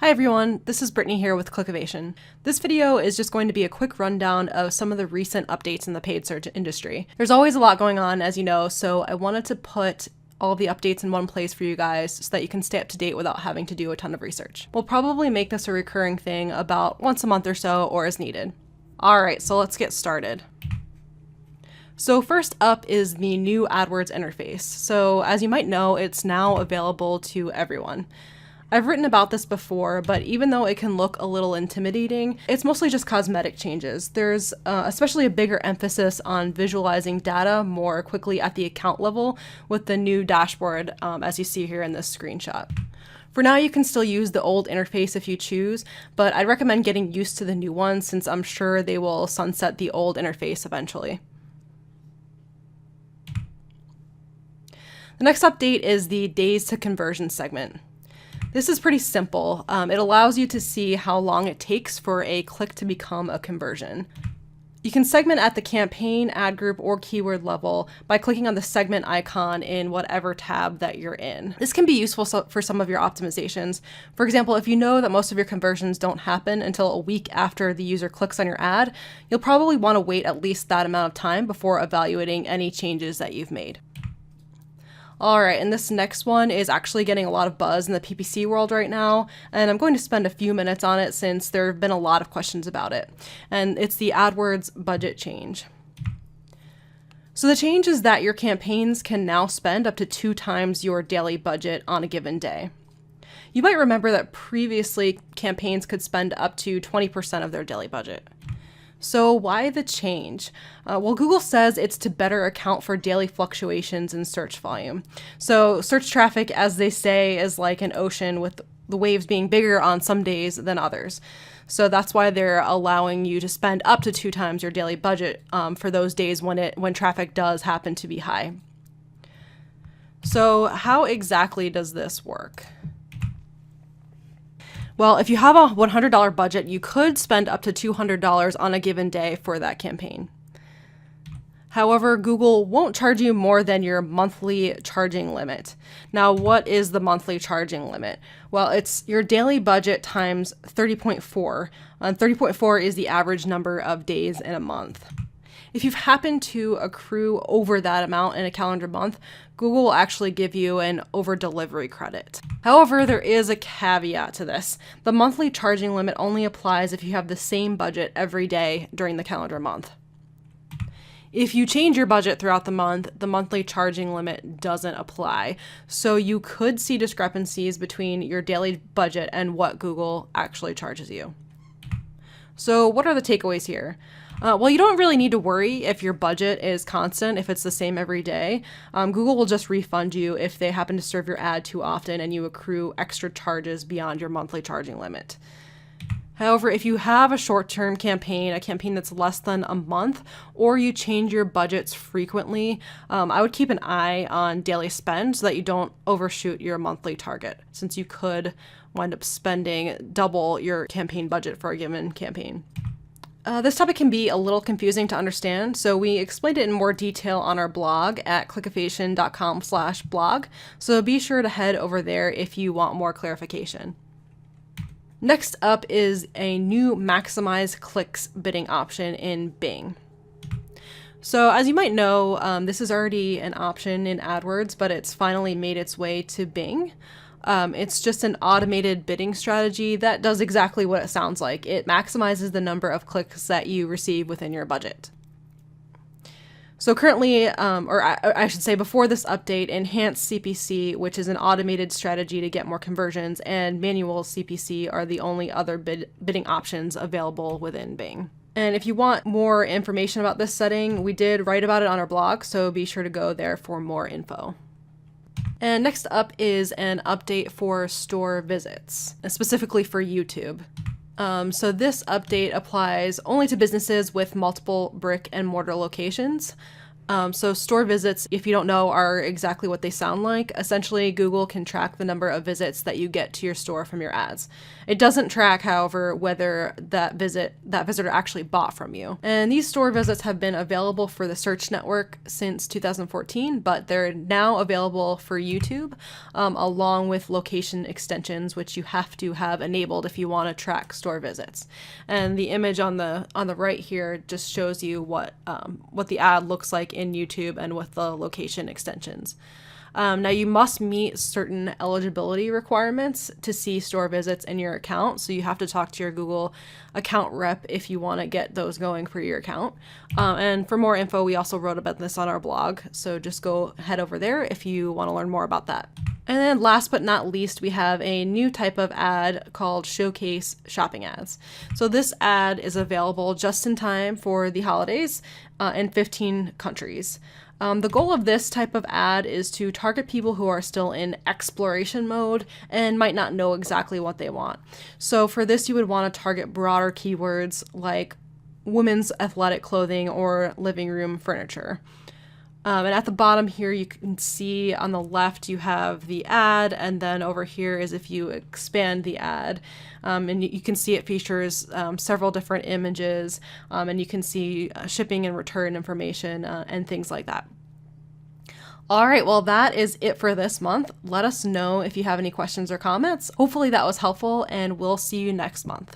Hi everyone, this is Brittany here with Clickivation. This video is just going to be a quick rundown of some of the recent updates in the paid search industry. There's always a lot going on, as you know, so I wanted to put all the updates in one place for you guys so that you can stay up to date without having to do a ton of research. We'll probably make this a recurring thing about once a month or so or as needed. Alright, so let's get started. So first up is the new AdWords interface. So as you might know, it's now available to everyone. I've written about this before, but even though it can look a little intimidating, it's mostly just cosmetic changes. There's especially a bigger emphasis on visualizing data more quickly at the account level with the new dashboard, as you see here in this screenshot. For now, you can still use the old interface if you choose, but I'd recommend getting used to the new one since I'm sure they will sunset the old interface eventually. The next update is the days to conversion segment. This is pretty simple. It allows you to see how long it takes for a click to become a conversion. You can segment at the campaign, ad group, or keyword level by clicking on the segment icon in whatever tab that you're in. This can be useful for some of your optimizations. For example, if you know that most of your conversions don't happen until a week after the user clicks on your ad, you'll probably want to wait at least that amount of time before evaluating any changes that you've made. Alright, and this next one is actually getting a lot of buzz in the PPC world right now, and I'm going to spend a few minutes on it since there have been a lot of questions about it. And it's the AdWords budget change. So the change is that your campaigns can now spend up to 2 times your daily budget on a given day. You might remember that previously campaigns could spend up to 20% of their daily budget. So why the change? Well, Google says it's to better account for daily fluctuations in search volume. So search traffic, as they say, is like an ocean with the waves being bigger on some days than others. So that's why they're allowing you to spend up to 2 times your daily budget for those days when traffic does happen to be high. So how exactly does this work? Well, if you have a $100 budget, you could spend up to $200 on a given day for that campaign. However, Google won't charge you more than your monthly charging limit. Now, what is the monthly charging limit? Well, it's your daily budget times 30.4. 30.4 is the average number of days in a month. If you've happened to accrue over that amount in a calendar month, Google will actually give you an over-delivery credit. However, there is a caveat to this. The monthly charging limit only applies if you have the same budget every day during the calendar month. If you change your budget throughout the month, the monthly charging limit doesn't apply. So you could see discrepancies between your daily budget and what Google actually charges you. So what are the takeaways here? Well, you don't really need to worry if your budget is constant, if it's the same every day. Google will just refund you if they happen to serve your ad too often and you accrue extra charges beyond your monthly charging limit. However, if you have a short-term campaign, a campaign that's less than a month, or you change your budgets frequently, I would keep an eye on daily spend so that you don't overshoot your monthly target, since you could wind up spending double your campaign budget for a given campaign. This topic can be a little confusing to understand, so we explained it in more detail on our blog at clickivation.com/blog, so be sure to head over there if you want more clarification. Next up is a new maximize clicks bidding option in Bing. So as you might know, this is already an option in AdWords, but it's finally made its way to Bing. It's just an automated bidding strategy that does exactly what it sounds like. It maximizes the number of clicks that you receive within your budget. So currently, or I should say before this update, enhanced CPC, which is an automated strategy to get more conversions, and manual CPC are the only other bidding options available within Bing. And if you want more information about this setting, we did write about it on our blog, so be sure to go there for more info. And next up is an update for store visits, specifically for YouTube. So this update applies only to businesses with multiple brick and mortar locations. So store visits, if you don't know, are exactly what they sound like. Essentially, Google can track the number of visits that you get to your store from your ads. It doesn't track, however, whether that visitor actually bought from you. And these store visits have been available for the search network since 2014, but they're now available for YouTube, along with location extensions, which you have to have enabled if you want to track store visits. And the image on the right here just shows you what the ad looks like in YouTube and with the location extensions. Now you must meet certain eligibility requirements to see store visits in your account. So you have to talk to your Google account rep if you want to get those going for your account. And for more info, we also wrote about this on our blog. So just go head over there if you want to learn more about that. And then last but not least, we have a new type of ad called Showcase Shopping Ads. So this ad is available just in time for the holidays in 15 countries. The goal of this type of ad is to target people who are still in exploration mode and might not know exactly what they want. So for this, you would want to target broader keywords like women's athletic clothing or living room furniture. And at the bottom here, you can see on the left, you have the ad, and then over here is if you expand the ad. And you can see it features several different images, and you can see shipping and return information and things like that. All right, well, that is it for this month. Let us know if you have any questions or comments. Hopefully that was helpful, and we'll see you next month.